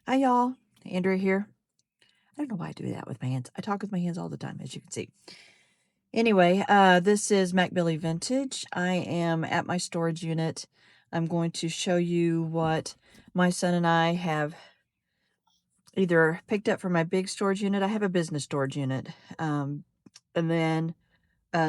Hi, y'all. Andrea here. I don't know why I do that with my hands. I talk with my hands all the time, as you can see. Anyway, this is Mac Billy Vintage. I am at my storage unit. I'm going to show you what my son and I have either picked up from my big storage unit. I have a business storage unit. And then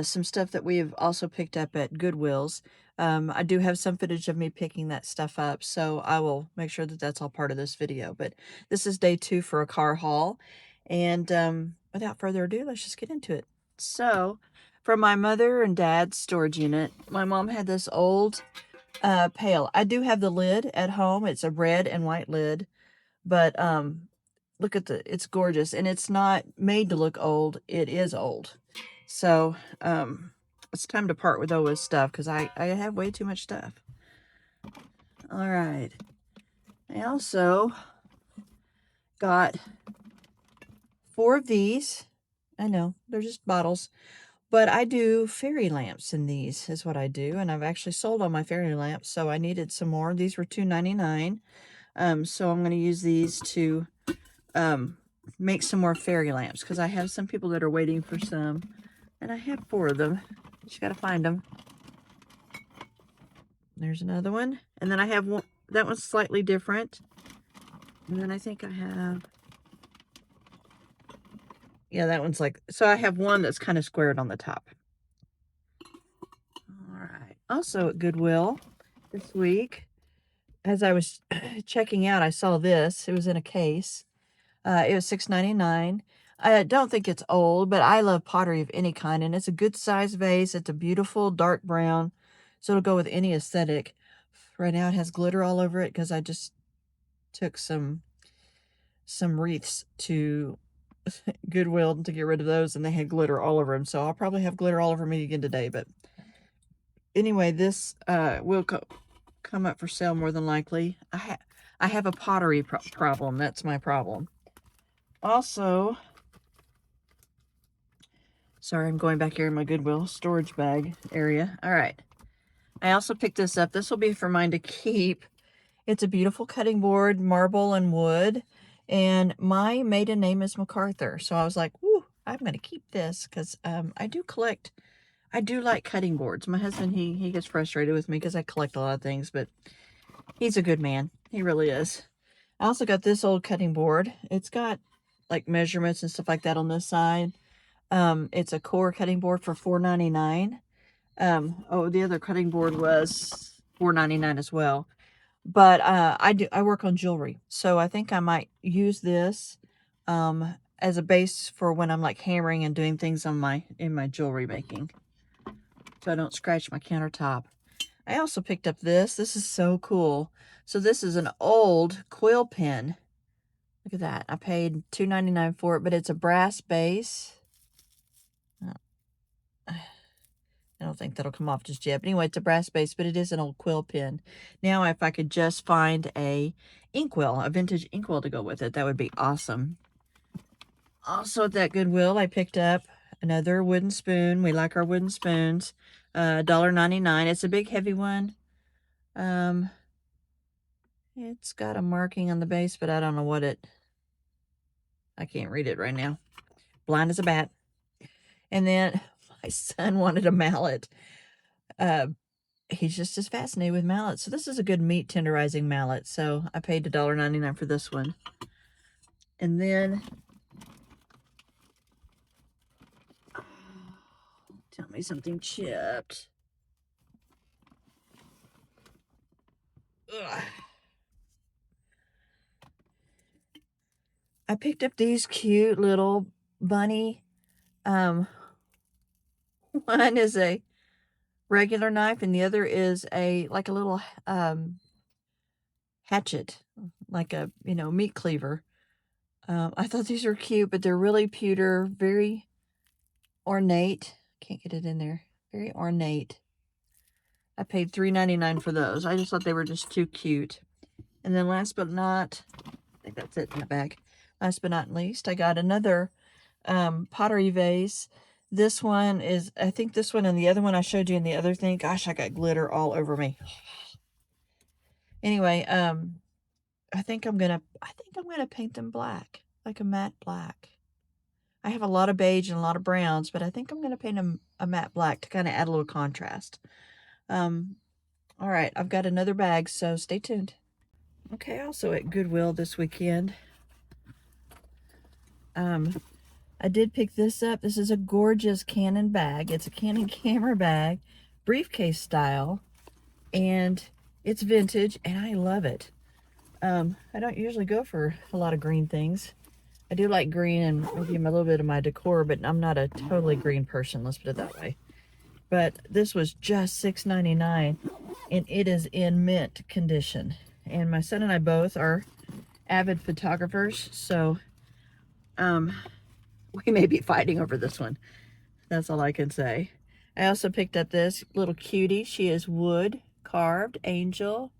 some stuff that we have also picked up at Goodwill's. I do have some footage of me picking that stuff up, so I will make sure that that's all part of this video. But this is day 2 for a car haul. And without further ado, let's just get into it. So, from my mother and dad's storage unit, my mom had this old pail. I do have the lid at home. It's a red and white lid, but look at it's gorgeous, and it's not made to look old. It is old. So, it's time to part with all this stuff because I have way too much stuff. All right. I also got 4 of these. I know, they're just bottles. But I do fairy lamps in these is what I do. And I've actually sold all my fairy lamps, so I needed some more. These were $2.99. So I'm going to use these to make some more fairy lamps because I have some people that are waiting for some. And I have 4 of them. Just got to find them. There's another one. And then I have one, that one's slightly different. And then I think I have, yeah, that one's like, so I have one that's kind of squared on the top. All right. Also at Goodwill this week, as I was checking out, I saw this. It was in a case. It was $6.99. I don't think it's old, but I love pottery of any kind, and it's a good size vase. It's a beautiful dark brown, so it'll go with any aesthetic. Right now it has glitter all over it because I just took some wreaths to Goodwill to get rid of those, and they had glitter all over them. So I'll probably have glitter all over me again today. But anyway, this will come up for sale more than likely. I have a pottery problem. That's my problem. Also, sorry, I'm going back here in my Goodwill storage bag area. All right. I also picked this up. This will be for mine to keep. It's a beautiful cutting board, marble and wood. And my maiden name is MacArthur. So I was like, whoo, I'm going to keep this because I do like cutting boards. My husband, he gets frustrated with me because I collect a lot of things, but he's a good man. He really is. I also got this old cutting board. It's got like measurements and stuff like that on this side. It's a core cutting board for $4.99. Oh, the other cutting board was $4.99 as well. But I work on jewelry, so I think I might use this as a base for when I'm like hammering and doing things on in my jewelry making, so I don't scratch my countertop. I also picked up this. This is so cool. So this is an old quill pen. Look at that. I paid $2.99 for it, but it's a brass base. I don't think that'll come off just yet. But anyway, it's a brass base, but it is an old quill pen. Now, if I could just find a inkwell, a vintage inkwell to go with it, that would be awesome. Also at that Goodwill, I picked up another wooden spoon. We like our wooden spoons. $1.99. It's a big, heavy one. It's got a marking on the base, but I don't know what I can't read it right now. Blind as a bat. And then my son wanted a mallet. He's just as fascinated with mallets. So this is a good meat tenderizing mallet. So I paid $1.99 for this one. And then, tell me something chipped. Ugh. I picked up these cute little bunny. One is a regular knife, and the other is like a little hatchet, like a meat cleaver. I thought these were cute, but they're really pewter, very ornate. Can't get it in there. Very ornate. I paid $3.99 for those. I just thought they were just too cute. And then last but not, I think that's it in the bag. Last but not least, I got another pottery vase. This one is, I think this one and the other one I showed you in the other thing. Gosh, I got glitter all over me. Anyway, I think I'm gonna paint them black, like a matte black. I have a lot of beige and a lot of browns, but I think I'm gonna paint them a matte black to kind of add a little contrast. All right, I've got another bag, so stay tuned. Okay, also at Goodwill this weekend, I did pick this up. This is a gorgeous Canon bag. It's a Canon camera bag, briefcase style, and it's vintage, and I love it. I don't usually go for a lot of green things. I do like green and maybe a little bit of my decor, but I'm not a totally green person, let's put it that way. But this was just $6.99, and it is in mint condition. And my son and I both are avid photographers, so we may be fighting over this one. That's all I can say. I also picked up this little cutie. She is wood carved angel.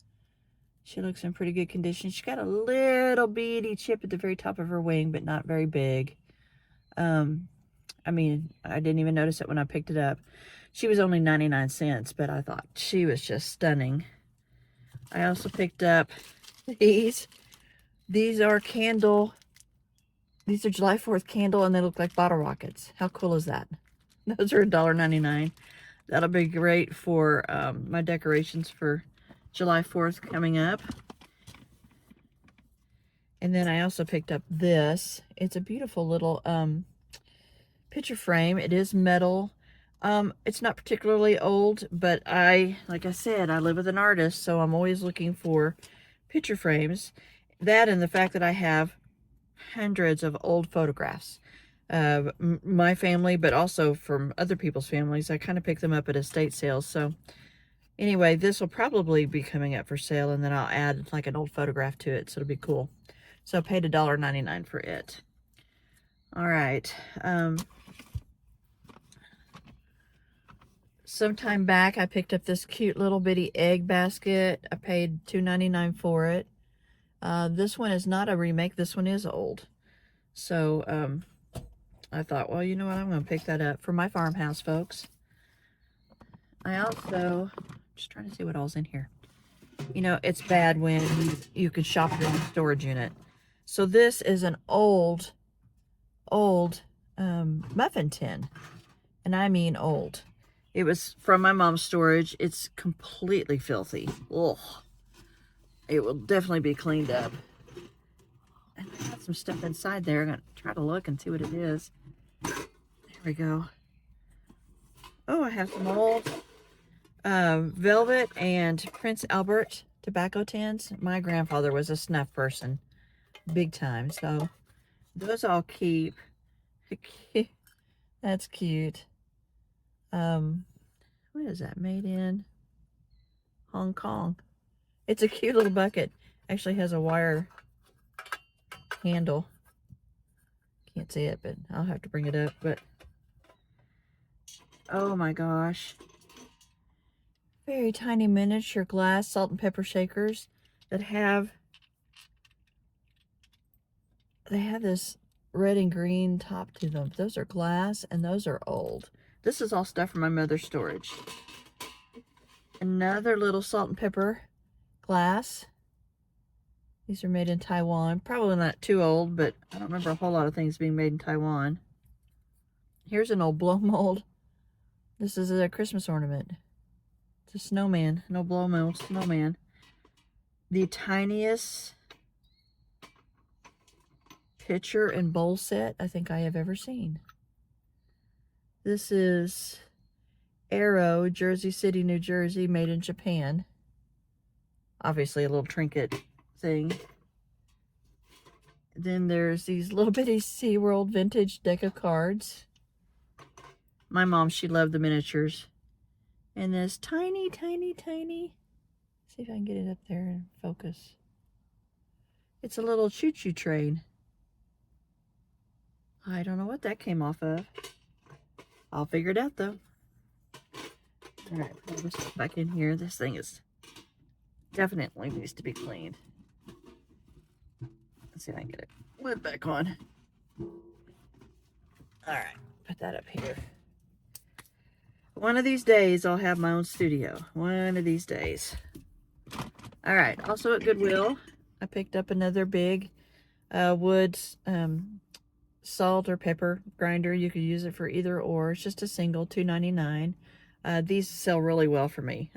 She looks in pretty good condition. She's got a little beady chip at the very top of her wing, but not very big. I mean, I didn't even notice it when I picked it up. She was only 99 cents, but I thought she was just stunning. I also picked up these. These are candle. These are July 4th candle, and they look like bottle rockets. How cool is that? Those are $1.99. That'll be great for my decorations for July 4th coming up. And then I also picked up this. It's a beautiful little picture frame. It is metal. It's not particularly old, but like I said, I live with an artist, so I'm always looking for picture frames. That and the fact that I have hundreds of old photographs of my family, but also from other people's families. I kind of pick them up at estate sales. So anyway, this will probably be coming up for sale, and then I'll add like an old photograph to it, so it'll be cool. So I paid $1.99 for it. All right. Sometime back, I picked up this cute little bitty egg basket. I paid $2.99 for it. This one is not a remake. This one is old. So I thought, well, you know what? I'm going to pick that up for my farmhouse, folks. I also, just trying to see what all's in here. You know, it's bad when you can shop your own storage unit. So this is an old muffin tin. And I mean old. It was from my mom's storage. It's completely filthy. Ugh. It will definitely be cleaned up. And I got some stuff inside there. I'm going to try to look and see what it is. There we go. Oh, I have some old Velvet and Prince Albert tobacco tins. My grandfather was a snuff person. Big time. So those I'll keep. That's cute. What is that? Made in Hong Kong. It's a cute little bucket. Actually has a wire handle. Can't see it, but I'll have to bring it up. But oh my gosh. Very tiny miniature glass salt and pepper shakers that have this red and green top to them. Those are glass and those are old. This is all stuff from my mother's storage. Another little salt and pepper glass. These are made in Taiwan. Probably not too old, but I don't remember a whole lot of things being made in Taiwan. Here's an old blow mold. This is a Christmas ornament. It's a snowman, an old blow mold snowman. The tiniest pitcher and bowl set I think I have ever seen. This is Arrow, Jersey City, New Jersey, made in Japan. Obviously a little trinket thing. Then there's these little bitty SeaWorld vintage deck of cards. My mom, she loved the miniatures. And this tiny, tiny, tiny, see if I can get it up there and focus. It's a little choo-choo train. I don't know what that came off of. I'll figure it out though. All right, put this back in here. This thing is definitely needs to be cleaned. Let's see if I can get it lid back on. All right, put that up here. One of these days, I'll have my own studio. One of these days. All right, also at Goodwill, I picked up another big wood salt or pepper grinder. You could use it for either or. It's just a single, $2.99. These sell really well for me.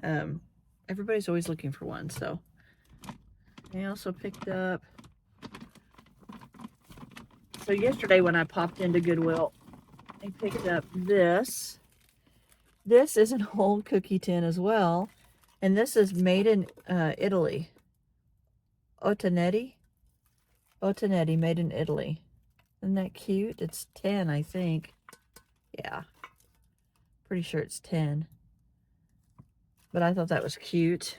Everybody's always looking for one, so. I also picked up, so yesterday when I popped into Goodwill, I picked up this. This is an old cookie tin as well, and this is made in Italy. Ottonetti, made in Italy. Isn't that cute? It's 10, I think. Yeah, pretty sure it's 10. But I thought that was cute.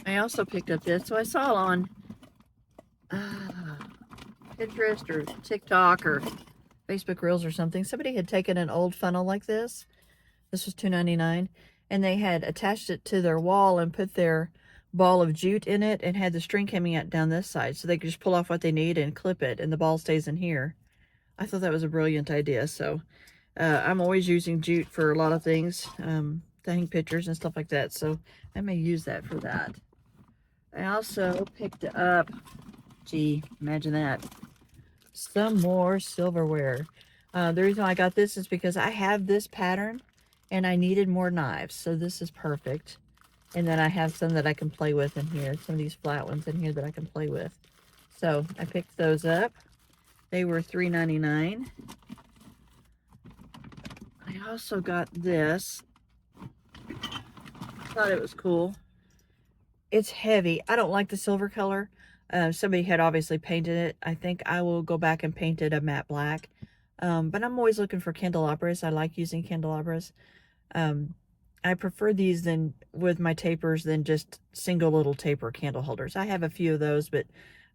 I also picked up this. So I saw on Pinterest or TikTok or Facebook Reels or something. Somebody had taken an old funnel like this. This was $2.99. And they had attached it to their wall and put their ball of jute in it and had the string coming out down this side. So they could just pull off what they need and clip it and the ball stays in here. I thought that was a brilliant idea. So I'm always using jute for a lot of things, to hang pictures and stuff like that. So I may use that for that. I also picked up, gee, imagine that, some more silverware. The reason I got this is because I have this pattern and I needed more knives. So this is perfect. And then I have some that I can play with in here. Some of these flat ones in here that I can play with. So I picked those up. They were $3.99. I also got this. Thought it was cool. It's heavy. I don't like the silver color. Somebody had obviously painted it. I think I will go back and paint it a matte black. But I'm always looking for candelabras. I like using candelabras. I prefer these than with my tapers than just single little taper candle holders. I have a few of those, but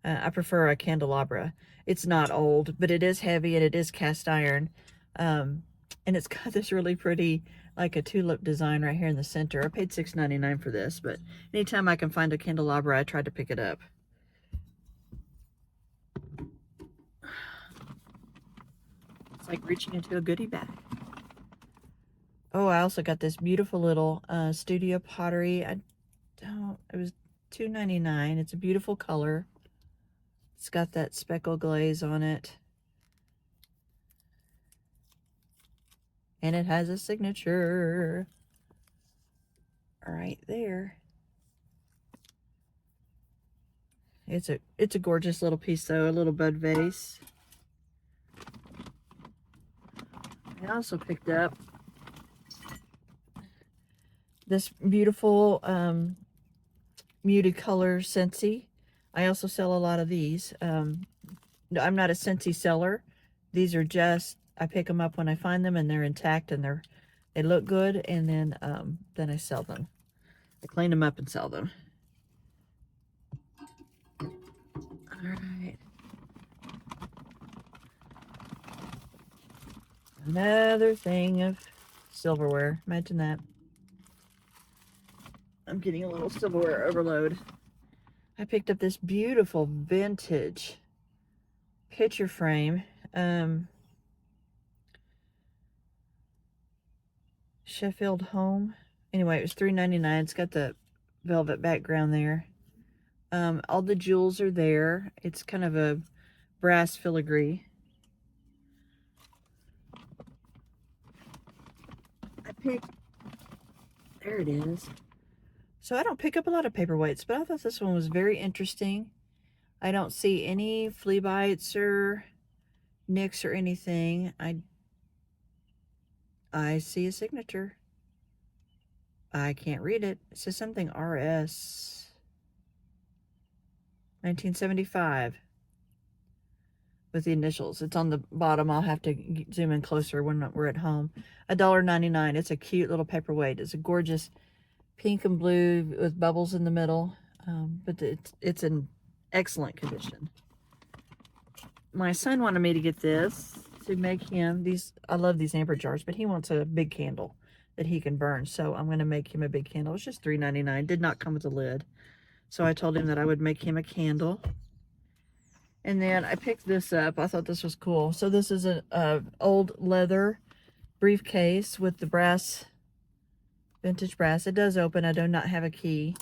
I prefer a candelabra. It's not old, but it is heavy and it is cast iron. And it's got this really pretty, like a tulip design right here in the center. I paid $6.99 for this, but anytime I can find a candelabra, I try to pick it up. It's like reaching into a goodie bag. Oh, I also got this beautiful little studio pottery. It was $2.99. It's a beautiful color. It's got that speckle glaze on it. And it has a signature right there. It's a gorgeous little piece though, a little bud vase. I also picked up this beautiful muted color Scentsy. I also sell a lot of these. I'm not a Scentsy seller. These are just, I pick them up when I find them and they're intact and they look good, and then I sell them. I clean them up and sell them. All right. Another thing of silverware. Imagine that. I'm getting a little silverware overload. I picked up this beautiful vintage picture frame. Sheffield Home. Anyway, it was $3.99. It's got the velvet background there. All the jewels are there. It's kind of a brass filigree. There it is. So I don't pick up a lot of paperweights, but I thought this one was very interesting. I don't see any flea bites or nicks or anything. I see a signature. I can't read it. It says something RS 1975 with the initials. It's on the bottom. I'll have to zoom in closer when we're at home. $1.99. It's a cute little paperweight. It's a gorgeous pink and blue with bubbles in the middle, but it's in excellent condition. My son wanted me to get this to make him these. I love these amber jars, but he wants a big candle that he can burn, so I'm going to make him a big candle. It's just $3.99. Did not come with a lid, so I told him that I would make him a candle. And then I picked this up. I thought this was cool. So this is an old leather briefcase with the brass, vintage brass. It does open. I do not have a key.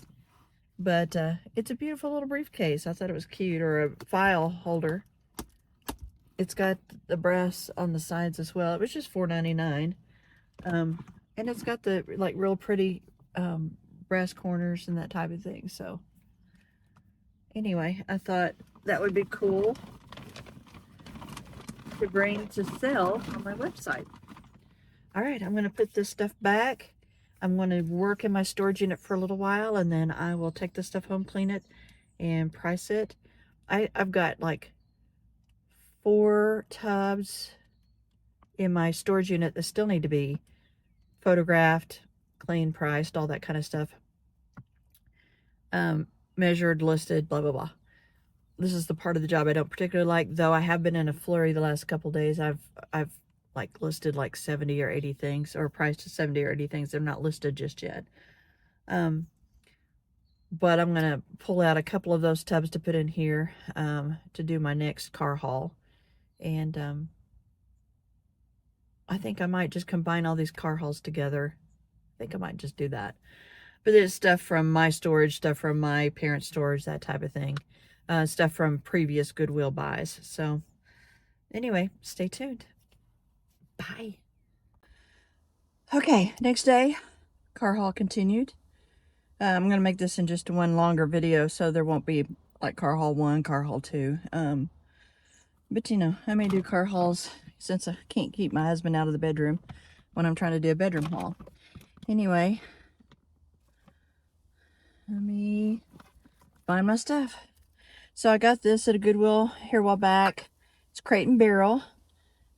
But it's a beautiful little briefcase. I thought it was cute, or a file holder. It's got the brass on the sides as well. It was just $4.99. And it's got the like real pretty brass corners and that type of thing. So anyway, I thought that would be cool to bring to sell on my website. All right, I'm going to put this stuff back. I'm going to work in my storage unit for a little while, and then I will take this stuff home, clean it, and price it. I've got like 4 tubs in my storage unit that still need to be photographed, clean, priced, all that kind of stuff. Measured, listed, blah, blah, blah. This is the part of the job I don't particularly like, though I have been in a flurry the last couple days. I've like listed like 70 or 80 things, or priced 70 or 80 things. They're not listed just yet. But I'm going to pull out a couple of those tubs to put in here to do my next car haul. And I think I might just combine all these car hauls together. I think I might just do that. But there's stuff from my storage, stuff from my parents' storage, that type of thing. Stuff from previous Goodwill buys. So anyway, stay tuned. Bye. Okay, next day, car haul continued. I'm going to make this in just one longer video, so there won't be like car haul 1, car haul 2. But you know, I may do car hauls since I can't keep my husband out of the bedroom when I'm trying to do a bedroom haul. Anyway, let me find my stuff. So I got this at a Goodwill here a while back. It's Crate and Barrel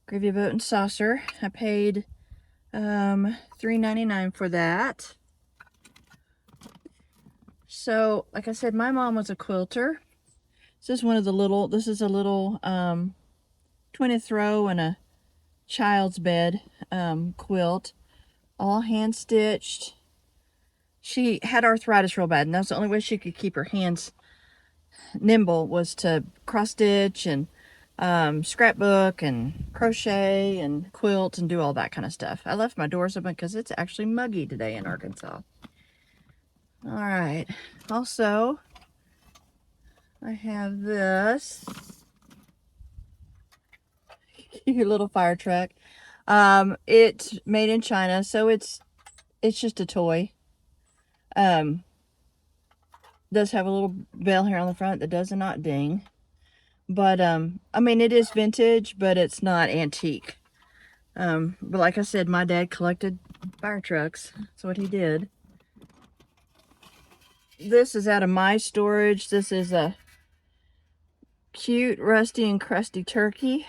Gravy Boat and Saucer. I paid $3.99 for that. So like I said, my mom was a quilter. This is one of the little, this is a little twin throw and a child's bed quilt, all hand stitched. She had arthritis real bad, and that's the only way she could keep her hands nimble, was to cross stitch and scrapbook and crochet and quilt and do all that kind of stuff. I left my doors open because it's actually muggy today in Arkansas. All right, also I have this cute little fire truck. It's made in China, so it's just a toy. Does have a little bell here on the front that does not ding. But I mean, it is vintage, but it's not antique. But like I said, my dad collected fire trucks. That's what he did. This is out of my storage. This is a cute rusty and crusty turkey.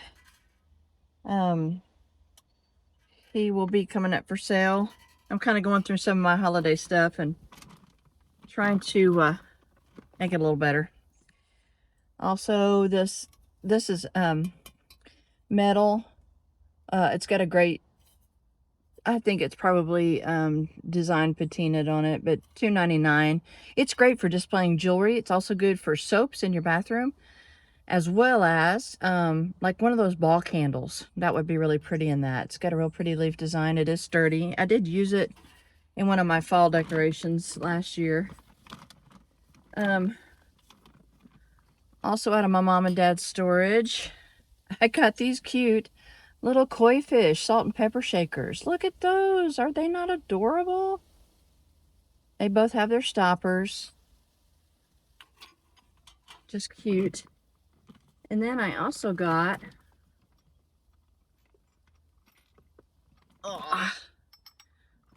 He will be coming up for sale. I'm kind of going through some of my holiday stuff and trying to make it a little better. Also, this is metal. It's got a great, I think it's probably design patinaed on it, but $2.99. It's great for displaying jewelry. It's also good for soaps in your bathroom, as well as like one of those ball candles. That would be really pretty in that. It's got a real pretty leaf design. It is sturdy. I did use it in one of my fall decorations last year. Also out of my mom and dad's storage, I got these cute little koi fish salt and pepper shakers. Look at those. Are they not adorable? They both have their stoppers. Just cute. And then I also got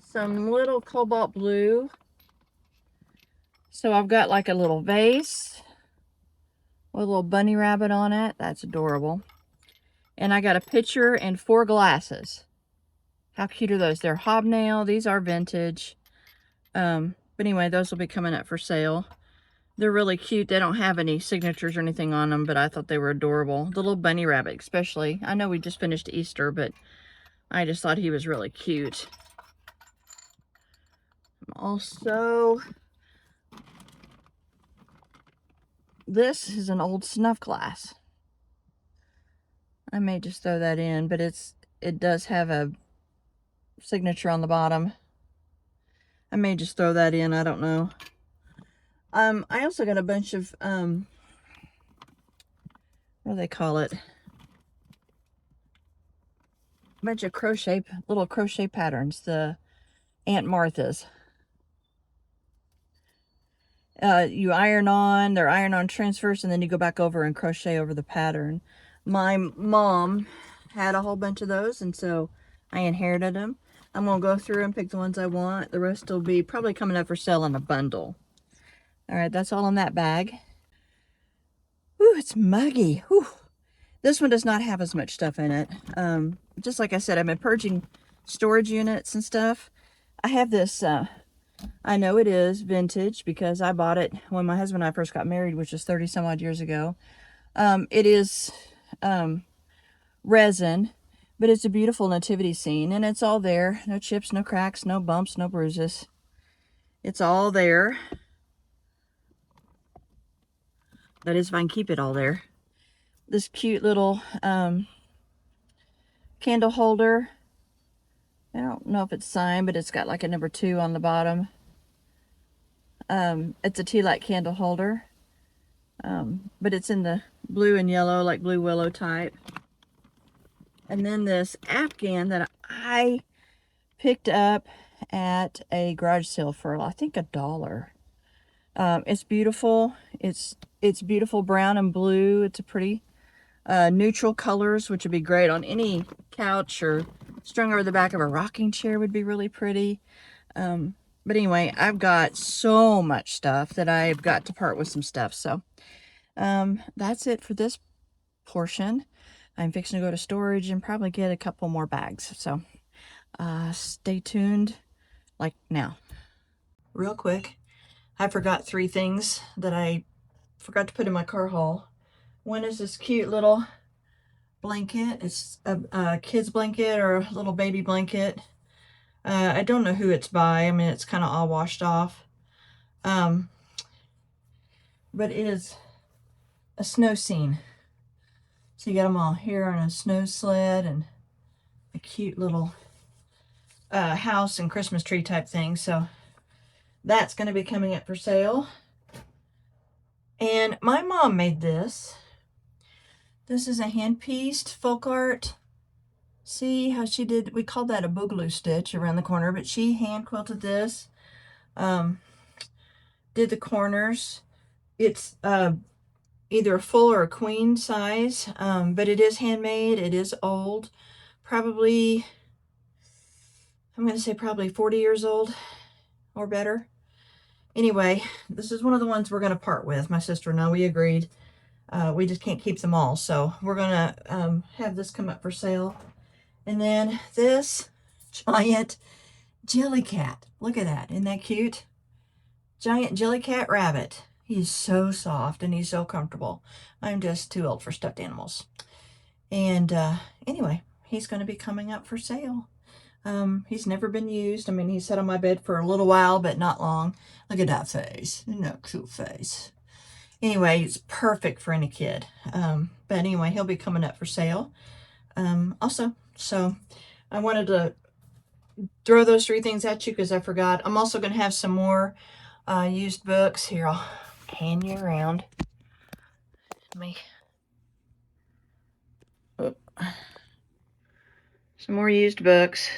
some little cobalt blue. So I've got like a little vase with a little bunny rabbit on it. That's adorable. And I got a pitcher and 4 glasses. How cute are those? They're hobnail. These are vintage. But anyway, those will be coming up for sale. They're really cute. They don't have any signatures or anything on them, but I thought they were adorable. The little bunny rabbit especially. I know we just finished Easter, but I just thought he was really cute. Also, this is an old snuff glass. I may just throw that in, but it does have a signature on the bottom. I may just throw that in, I don't know. I also got a bunch of, what do they call it? A bunch of little crochet patterns, the Aunt Martha's. You iron on, they're iron-on transfers, and then you go back over and crochet over the pattern. My mom had a whole bunch of those, and so I inherited them. I'm going to go through and pick the ones I want. The rest will be probably coming up for sale in a bundle. All right, that's all in that bag. Ooh, it's muggy. Whew. This one does not have as much stuff in it. Just like I said, I've been purging storage units and stuff. I have this, I know it is vintage because I bought it when my husband and I first got married, which was 30 some odd years ago. It is resin, but it's a beautiful nativity scene, and it's all there. No chips, no cracks, no bumps, no bruises. It's all there. That is if I can keep it all there. This cute little candle holder. I don't know if it's signed, but it's got like a number 2 on the bottom. It's a tea light candle holder. But it's in the blue and yellow, like blue willow type. And then this Afghan that I picked up at a garage sale for, I think, $1. It's beautiful. It's beautiful brown and blue. It's a pretty neutral colors, which would be great on any couch, or strung over the back of a rocking chair would be really pretty. But anyway, I've got so much stuff that I've got to part with some stuff. So that's it for this portion. I'm fixing to go to storage and probably get a couple more bags. So stay tuned like now. Real quick, I forgot 3 things that I forgot to put in my car haul. One is this cute little blanket. It's a kid's blanket or a little baby blanket. I don't know who it's by. I mean, it's kind of all washed off. But it is a snow scene. So you got them all here on a snow sled and a cute little house and Christmas tree type thing. So that's going to be coming up for sale. And my mom made this. This is a hand-pieced folk art. See how she did, we called that a boogaloo stitch around the corner, but she hand quilted this. Did the corners. It's either a full or a queen size, but it is handmade. It is old. Probably, I'm going to say probably 40 years old or better. Anyway, this is one of the ones we're going to part with. My sister and I, we agreed. We just can't keep them all. So we're going to have this come up for sale. And then this giant Jellycat. Look at that. Isn't that cute? Giant Jellycat rabbit. He's so soft and he's so comfortable. I'm just too old for stuffed animals. And anyway, he's going to be coming up for sale. He's never been used. I mean, he sat on my bed for a little while, but not long. Look at that face. Isn't that a cute face? Anyway, it's perfect for any kid. But anyway, he'll be coming up for sale. Also, so I wanted to throw those 3 things at you because I forgot. I'm also going to have some more used books. Here, I'll hand you around. Some more used books.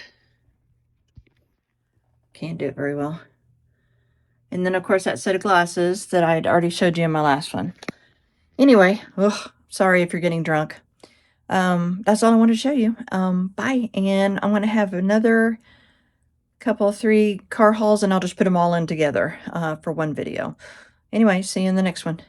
Can't do it very well. And then, of course, that set of glasses that I'd already showed you in my last one. Anyway, sorry if you're getting drunk. That's all I wanted to show you. Bye. And I'm going to have another couple, 3 car hauls, and I'll just put them all in together for one video. Anyway, see you in the next one.